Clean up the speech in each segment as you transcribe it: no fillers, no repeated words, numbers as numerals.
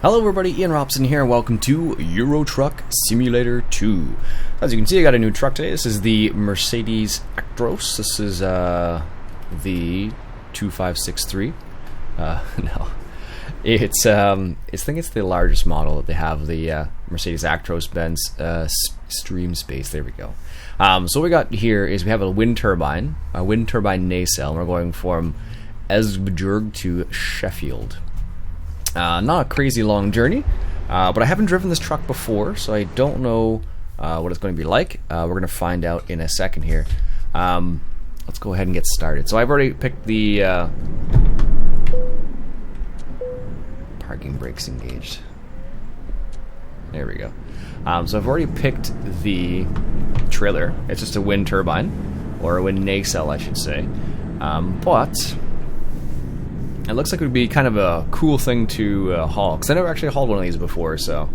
Hello everybody, Iain Robson here, and welcome to Euro Truck Simulator 2. As you can see, I got a new truck today. This is the Mercedes Actros. This is the 2563. No. It's I think it's the largest model that they have, the Mercedes Actros Benz Stream Space. There we go. So what we got here is we have a wind turbine nacelle, and we're going from Esbjerg to Sheffield. Not a crazy long journey, but I haven't driven this truck before, so I don't know what it's going to be like. We're going to find out in a second here. Let's go ahead and get started. So I've already picked the parking brakes engaged. There we go. So I've already picked the trailer. It's just a wind turbine, or a wind nacelle, I should say. But it looks like it would be kind of a cool thing to haul, because I never actually hauled one of these before, so.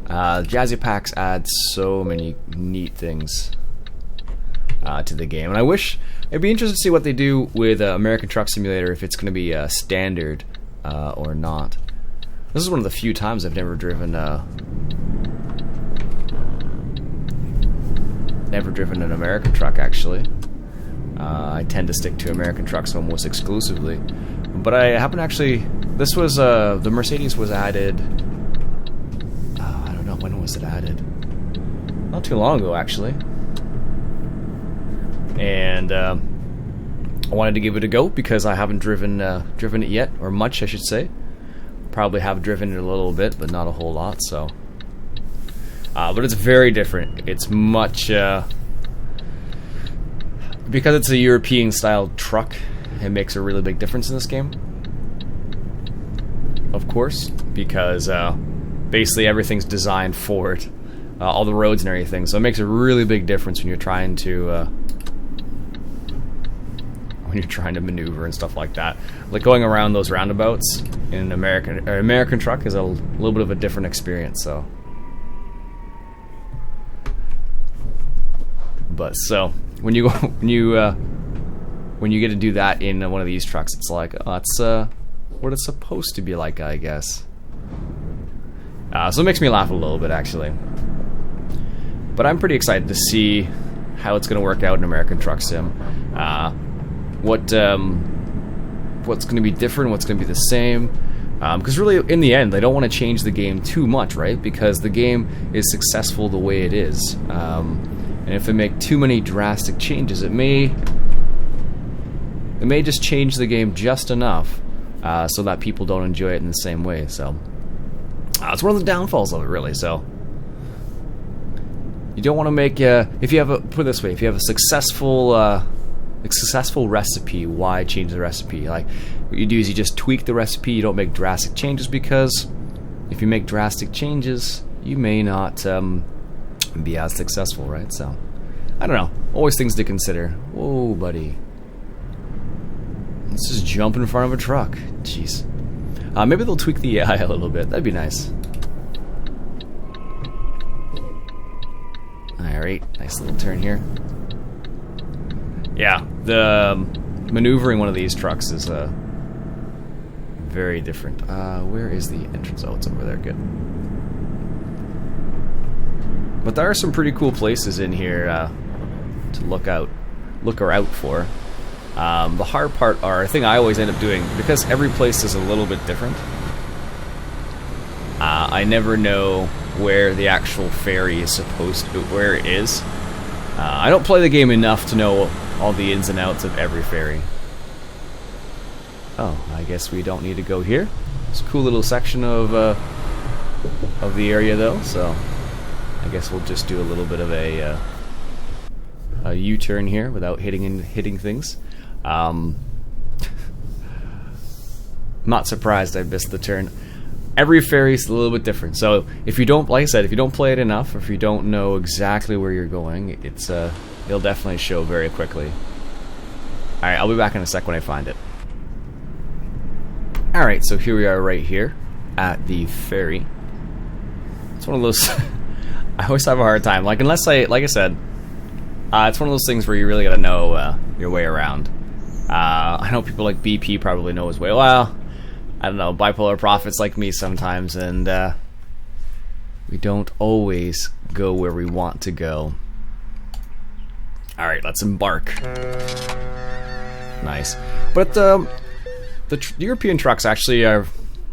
Jazzy Packs add so many neat things to the game, and I wish, I'd be interested to see what they do with American Truck Simulator, if it's going to be standard or not. This is one of the few times I've never driven an American truck, actually. I tend to stick to American trucks almost exclusively, but I happen to actually. This was the Mercedes was added. I don't know, when was it added? Not too long ago, actually. And I wanted to give it a go because I haven't driven it yet, or much, I should say. Probably have driven it a little bit, but not a whole lot. So, but it's very different. It's much. Because it's a European-style truck, it makes a really big difference in this game. Of course, because basically everything's designed for it, all the roads and everything. So it makes a really big difference when you're trying to maneuver and stuff like that. Like going around those roundabouts in an American truck is a little bit of a different experience. So, but so. When you get to do that in one of these trucks, it's like, oh, that's what it's supposed to be like, I guess. So it makes me laugh a little bit, actually. But I'm pretty excited to see how it's going to work out in American Truck Sim. What's going to be different, what's going to be the same. Because really, in the end, they don't want to change the game too much, right? Because the game is successful the way it is. And if they make too many drastic changes, it may just change the game just enough so that people don't enjoy it in the same way. So it's one of the downfalls of it, really. So you don't want to make if you have put it this way, if you have a successful recipe, why change the recipe? Like what you do is you just tweak the recipe. You don't make drastic changes, because if you make drastic changes, you may not be as successful, right? So I don't know, always things to consider. Whoa, buddy, let's just jump in front of a truck. Jeez. Maybe they'll tweak the AI a little bit. That'd be nice. Alright, nice little turn here. Yeah, the maneuvering one of these trucks is very different. Where is the entrance? Oh, it's over there. Good. But there are some pretty cool places in here to look out for. The hard part I think I always end up doing, because every place is a little bit different. I never know where the actual ferry is where it is. I don't play the game enough to know all the ins and outs of every ferry. Oh, I guess we don't need to go here. It's a cool little section of the area, though, so I guess we'll just do a little bit of a U-turn here without hitting things. Not surprised I missed the turn. Every ferry is a little bit different, so if you don't, like I said, if you don't play it enough, or if you don't know exactly where you're going, it'll definitely show very quickly. All right, I'll be back in a sec when I find it. All right, so here we are, right here at the ferry. It's one of those. I always have a hard time. Like I said, it's one of those things where you really gotta know your way around. I know people like BP probably know his way. Well, I don't know, bipolar prophets like me sometimes, and we don't always go where we want to go. Alright, let's embark. Nice. But the European trucks actually are,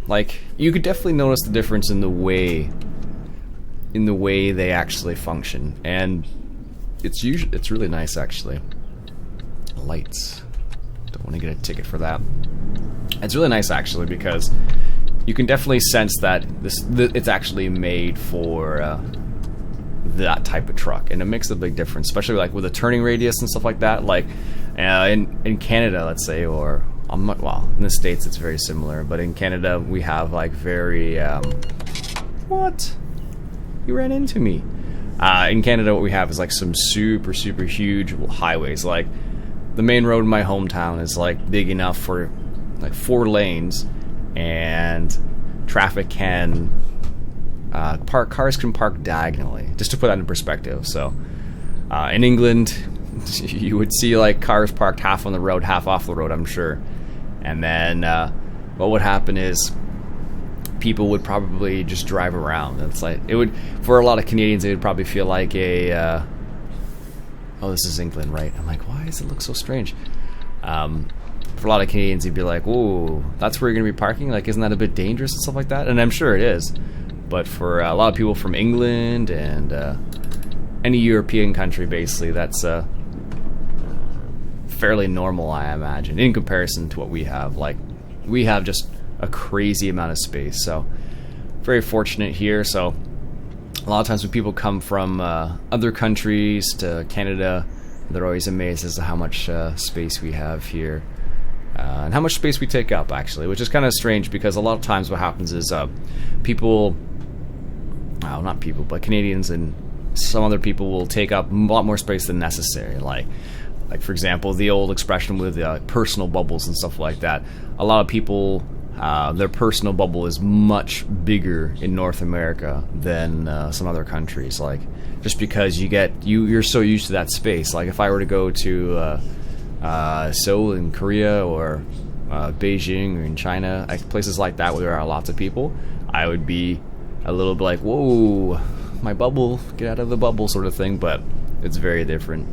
like, you could definitely notice the difference in the way they actually function, and it's really nice actually. Lights. Don't want to get a ticket for that. It's really nice actually because you can definitely sense that it's actually made for that type of truck, and it makes a big difference, especially like with a turning radius and stuff like that. Like in Canada, let's say, or well, in the States it's very similar, but in Canada we have like very what? You ran into me. In Canada, what we have is like some super huge highways. Like the main road in my hometown is like big enough for like 4 lanes, and traffic can cars can park diagonally. Just to put that in perspective. So in England, you would see like cars parked half on the road, half off the road, I'm sure. And then what would happen is people would probably just drive around. It's like, it would, for a lot of Canadians, it would probably feel like a oh, this is England, right? I'm like, why does it look so strange? For a lot of Canadians, you'd be like, whoa, that's where you're gonna be parking? Like, isn't that a bit dangerous and stuff like that? And I'm sure it is, but for a lot of people from England and any European country, basically, that's fairly normal, I imagine, in comparison to what we have. Like, we have just a crazy amount of space, so very fortunate here. So a lot of times when people come from other countries to Canada, they're always amazed as to how much space we have here, and how much space we take up, actually, which is kind of strange, because a lot of times what happens is people, well, not people, but Canadians and some other people will take up a lot more space than necessary. Like for example, the old expression with personal bubbles and stuff like that. A lot of people, their personal bubble is much bigger in North America than some other countries. Like, just because you're so used to that space. Like, if I were to go to Seoul in Korea, or Beijing, or in China, places like that where there are lots of people, I would be a little bit like, whoa, my bubble, get out of the bubble, sort of thing. But it's very different,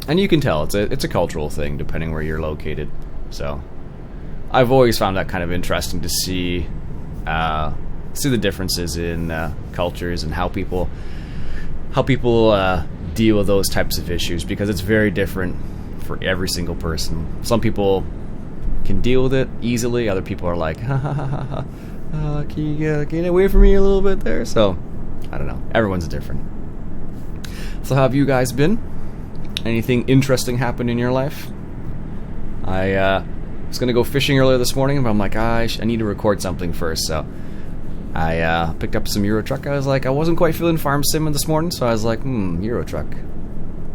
and you can tell it's a cultural thing depending where you're located. So I've always found that kind of interesting to see the differences in cultures and how people deal with those types of issues, because it's very different for every single person. Some people can deal with it easily. Other people are like, ha ha ha ha ha, can you get away from me a little bit there? So I don't know. Everyone's different. So how have you guys been? Anything interesting happened in your life? I was going to go fishing earlier this morning, but I'm like, I need to record something first. So I picked up some Euro Truck. I wasn't quite feeling farm simming this morning, so I was like, Euro Truck.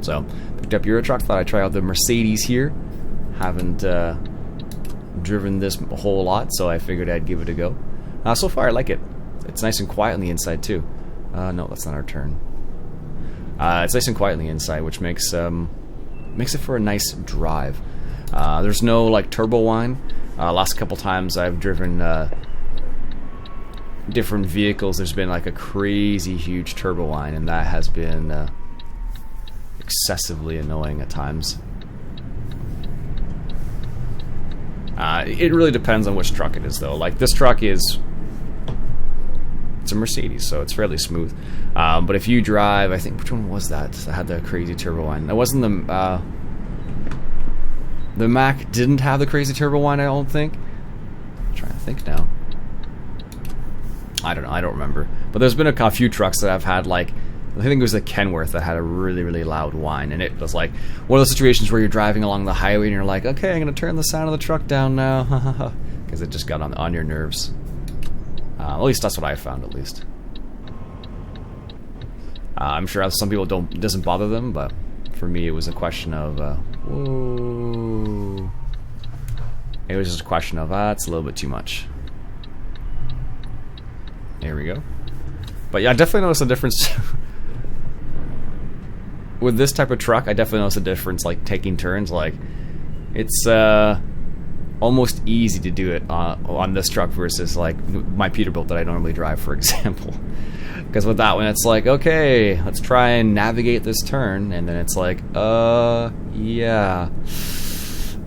So picked up Euro Truck. Thought I'd try out the Mercedes here. Haven't driven this a whole lot, so I figured I'd give it a go. So far, I like it. It's nice and quiet on the inside too. No, that's not our turn. It's nice and quiet on the inside, which makes it for a nice drive. There's no like turbo whine. Last couple times I've driven different vehicles, there's been like a crazy huge turbo whine, and that has been excessively annoying at times. It really depends on which truck it is, though. Like, this truck it's a Mercedes, so it's fairly smooth. But if you drive, I think, which one was that that had the crazy turbo whine? That wasn't the Mac didn't have the crazy turbo whine, I don't think. I'm trying to think now. I don't know, I don't remember. But there's been a few trucks that I've had, like, I think it was the Kenworth that had a really loud whine, and it was like one of those situations where you're driving along the highway and you're like, okay, I'm gonna turn the sound of the truck down now, because it just got on your nerves. At least that's what I found, at least. I'm sure some people it doesn't bother them, but for me it was a question of whoa. It was just a question of it's a little bit too much. There we go. But yeah, I definitely noticed a difference. With this type of truck, I definitely noticed a difference, like taking turns. Like, it's a almost easy to do it on this truck versus like my Peterbilt that I normally drive, for example. Because with that one, it's like, okay, let's try and navigate this turn, and then it's like, yeah,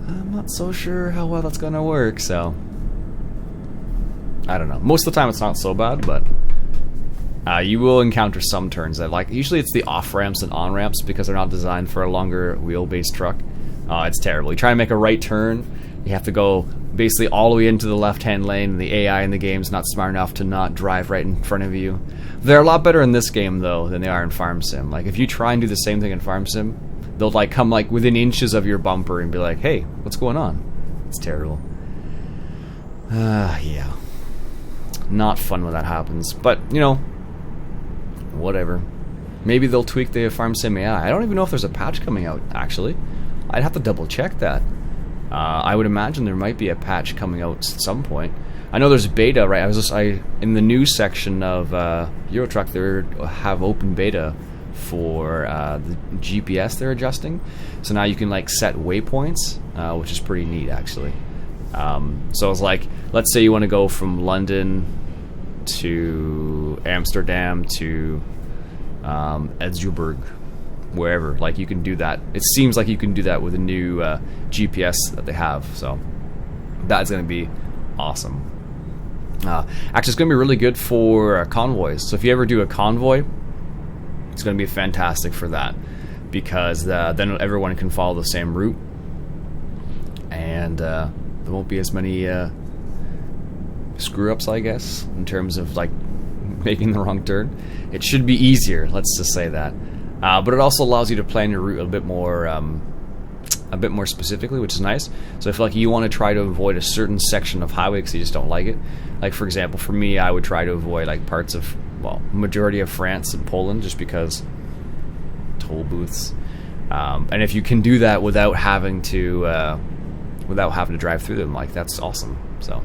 I'm not so sure how well that's gonna work. So I don't know. Most of the time, it's not so bad, but you will encounter some turns that, like, usually it's the off ramps and on ramps because they're not designed for a longer wheelbase truck. It's terrible. You try to make a right turn, you have to go basically all the way into the left-hand lane, and the AI in the game's not smart enough to not drive right in front of you. They're a lot better in this game, though, than they are in Farm Sim. Like, if you try and do the same thing in Farm Sim, they'll, like, come, like, within inches of your bumper and be like, hey, what's going on? It's terrible. Yeah. Not fun when that happens. But, you know, whatever. Maybe they'll tweak the Farm Sim AI. I don't even know if there's a patch coming out, actually. I'd have to double-check that. I would imagine there might be a patch coming out at some point. I know there's beta, right? In the news section of Euro Truck, they have open beta for the GPS they're adjusting. So now you can like set waypoints, which is pretty neat, actually. So it's like, let's say you want to go from London to Amsterdam to Edinburgh, wherever. Like, you can do that. It seems like you can do that with a new GPS that they have. So that's going to be awesome. Actually, it's going to be really good for convoys. So if you ever do a convoy, it's going to be fantastic for that, because then everyone can follow the same route, and there won't be as many screw-ups, I guess, in terms of like making the wrong turn. It should be easier, let's just say that. But it also allows you to plan your route a bit more specifically, which is nice. So if like you want to try to avoid a certain section of highway because you just don't like it, like for example, for me, I would try to avoid like parts of, well, majority of France and Poland, just because toll booths. And if you can do that without having to drive through them, like, that's awesome. So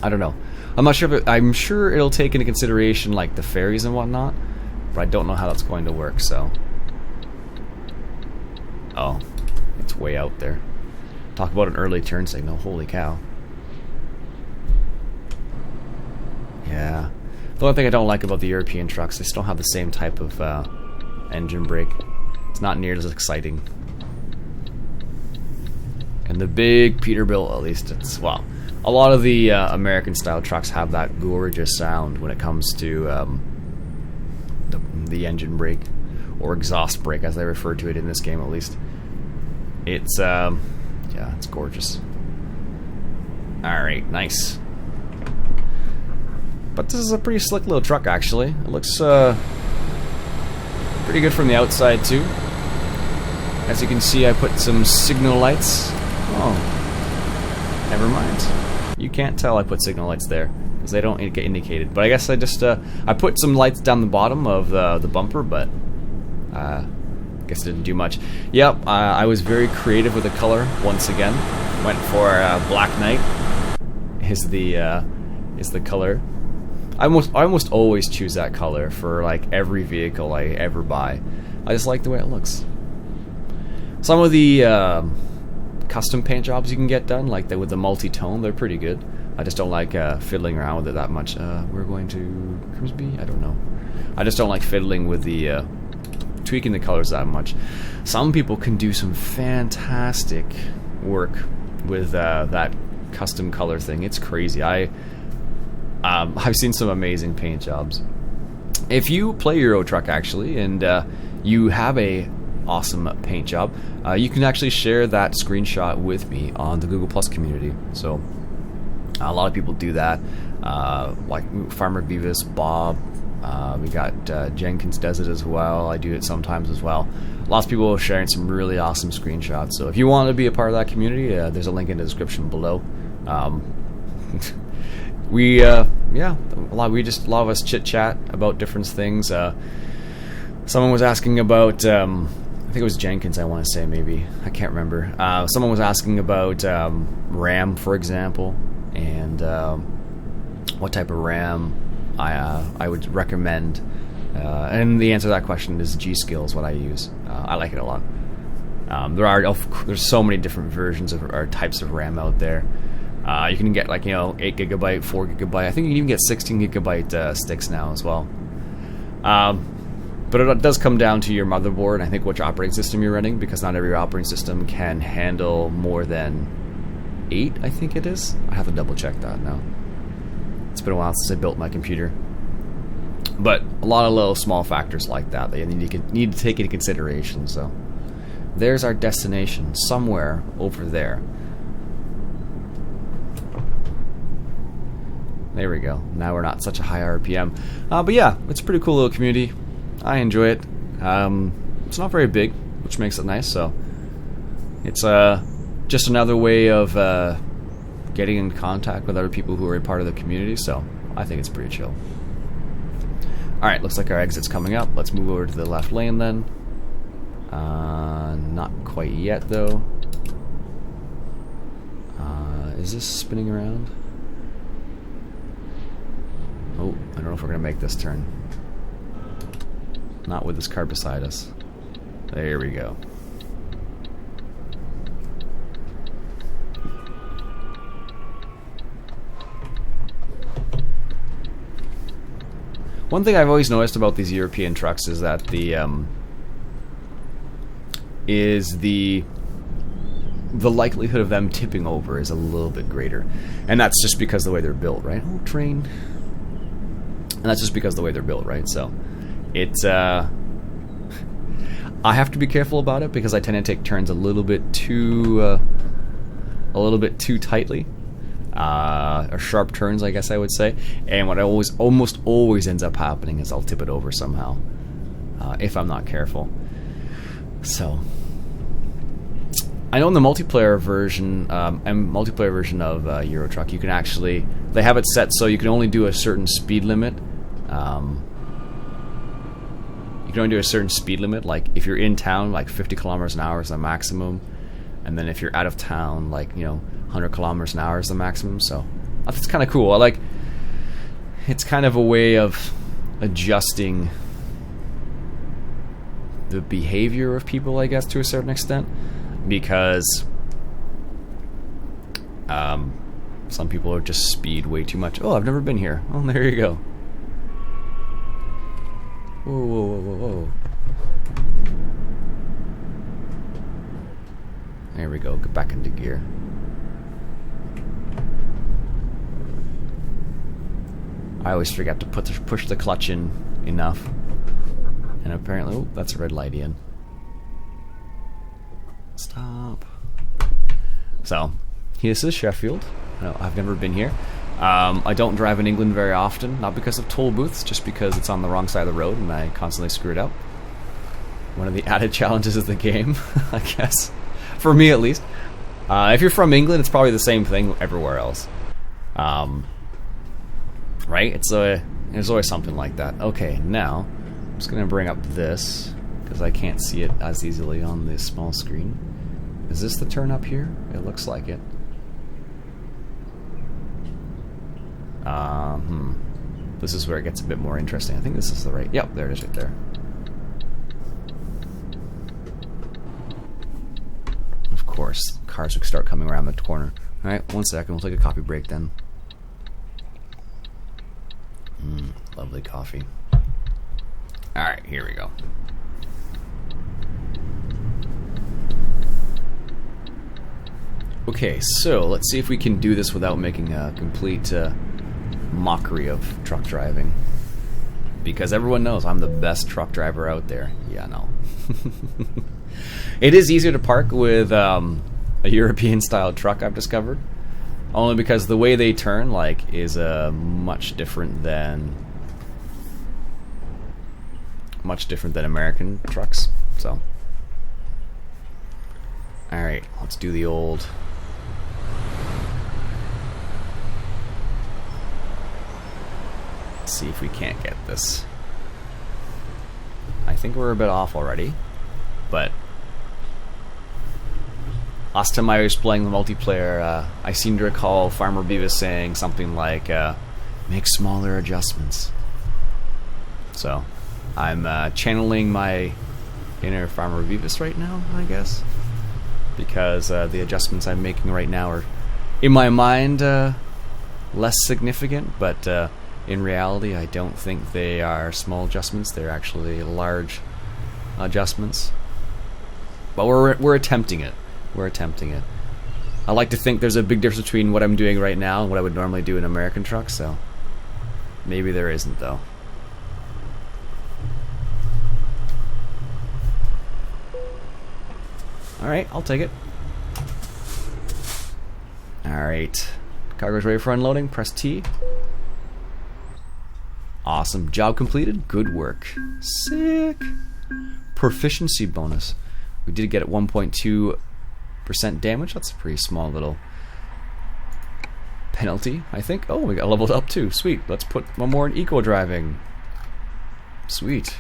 I don't know. I'm not sure, I'm sure it'll take into consideration like the ferries and whatnot, but I don't know how that's going to work. So, oh, it's way out there. Talk about an early turn signal. Holy cow. Yeah. The only thing I don't like about the European trucks, they just don't have the same type of engine brake. It's not near as exciting. And the big Peterbilt, at least, it's, well, a lot of the American-style trucks have that gorgeous sound when it comes to the engine brake, or exhaust brake, as they refer to it in this game, at least. It's, yeah, it's gorgeous. Alright, nice. But this is a pretty slick little truck, actually. It looks pretty good from the outside, too. As you can see, I put some signal lights. Oh, never mind. You can't tell I put signal lights there, because they don't get indicated. But I guess I just, I put some lights down the bottom of the bumper, but I guess it didn't do much. Yep, I was very creative with the color once again. Went for Black Knight is the color. I almost always choose that color for like every vehicle I ever buy. I just like the way it looks. Some of the custom paint jobs you can get done, like with the multi-tone, they're pretty good. I just don't like fiddling around with it that much. We're going to Grimsby? I don't know. I just don't like fiddling with the tweaking the colors that much. Some people can do some fantastic work with that custom color thing. It's crazy. I've seen some amazing paint jobs. If you play Euro Truck, actually, and you have a awesome paint job, you can actually share that screenshot with me on the Google Plus community. So a lot of people do that, like Farmer Beavis, Bob, we got Jenkins does it as well. I do it sometimes as well. Lots of people are sharing some really awesome screenshots. So if you want to be a part of that community, there's a link in the description below. Yeah, a lot of us chit chat about different things. Someone was asking about, I think it was Jenkins, I want to say, maybe, I can't remember. Someone was asking about RAM, for example, and what type of RAM I would recommend. And the answer to that question is G-Skill is what I use. I like it a lot. There's so many different versions of or types of RAM out there. You can get 8GB, 4GB. I think you can even get 16GB sticks now as well. But it does come down to your motherboard and I think which operating system you're running, because not every operating system can handle more than 8, I think it is. I have to double check that now. It's been a while since I built my computer. But a lot of little small factors like that you need to take into consideration. So there's our destination, somewhere over there. There we go. Now we're not such a high RPM. But yeah, it's a pretty cool little community. I enjoy it. It's not very big, which makes it nice. So it's just another way of getting in contact with other people who are a part of the community. So I think it's pretty chill. Alright, looks like our exit's coming up. Let's move over to the left lane then. Not quite yet though. Is this spinning around? Oh, I don't know if we're going to make this turn. Not with this car beside us. There we go. One thing I've always noticed about these European trucks is that the likelihood of them tipping over is a little bit greater, and that's just because of the way they're built, right? Oh, train. And that's just because of the way they're built, right? So it's I have to be careful about it because I tend to take turns a little bit too tightly, or sharp turns, I guess I would say. And what almost always ends up happening is I'll tip it over somehow if I'm not careful. So I know in the multiplayer version of Euro Truck, you can actually, they have it set so you can only do a certain speed limit. You can only do a certain speed limit, like if you're in town, like 50 kilometers an hour is the maximum, and then if you're out of town, like 100 kilometers an hour is the maximum. So that's kind of cool. It's kind of a way of adjusting the behavior of people, I guess, to a certain extent, because some people are just speed way too much. Oh, I've never been here. Oh, there you go. Whoa, whoa, whoa, whoa, whoa. There we go. Get back into gear. I always forget to push the clutch in enough. And apparently, oh, that's a red light, Iain. Stop. So, this is Sheffield. No, I've never been here. I don't drive in England very often, not because of toll booths, just because it's on the wrong side of the road and I constantly screw it up. One of the added challenges of the game, I guess. For me, at least. If you're from England, it's probably the same thing everywhere else. Right? There's always something like that. Okay, now, I'm just going to bring up this, because I can't see it as easily on this small screen. Is this the turn up here? It looks like it. This is where it gets a bit more interesting. I think this is the right... Yep, there it is right there. Of course, cars will start coming around the corner. Alright, 1 second. We'll take a coffee break then. Lovely coffee. Alright, here we go. Okay, so let's see if we can do this without making a complete mockery of truck driving. Because everyone knows I'm the best truck driver out there. Yeah, no. It is easier to park with a European-style truck, I've discovered. Only because the way they turn, like, is much different than American trucks. So, all right, let's do the old. Let's see if we can't get this. I think we're a bit off already, but last time I was playing the multiplayer, I seem to recall Farmer Beavis saying something like, make smaller adjustments. So, I'm channeling my inner Farmer Beavis right now, I guess. because the adjustments I'm making right now are, in my mind, less significant, but in reality I don't think they are small adjustments. They're actually large adjustments. But we're attempting it. We're attempting it. I like to think there's a big difference between what I'm doing right now and what I would normally do in an American truck, so maybe there isn't, though. Alright, I'll take it. Alright. Cargo's ready for unloading. Press T. Awesome. Job completed. Good work. Sick. Proficiency bonus. We did get at 1.2% damage. That's a pretty small little penalty, I think. Oh, we got leveled up too. Sweet. Let's put one more in eco driving. Sweet.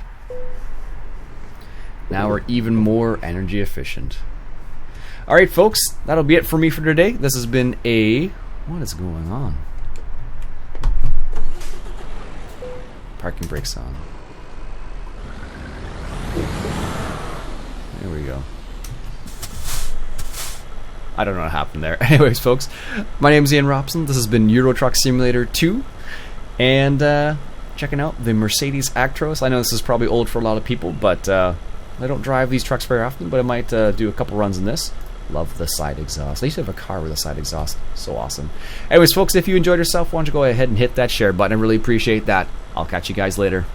Now we're even more energy efficient. Alright, folks. That'll be it for me for today. This has been a... What is going on? Parking brakes on. There we go. I don't know what happened there. Anyways, folks, my name is Iain Robson. This has been Euro Truck Simulator 2. And checking out the Mercedes Actros. I know this is probably old for a lot of people, but I don't drive these trucks very often, but I might do a couple runs in this. Love the side exhaust. I used to have a car with a side exhaust. So awesome. Anyways, folks, if you enjoyed yourself, why don't you go ahead and hit that share button. I really appreciate that. I'll catch you guys later.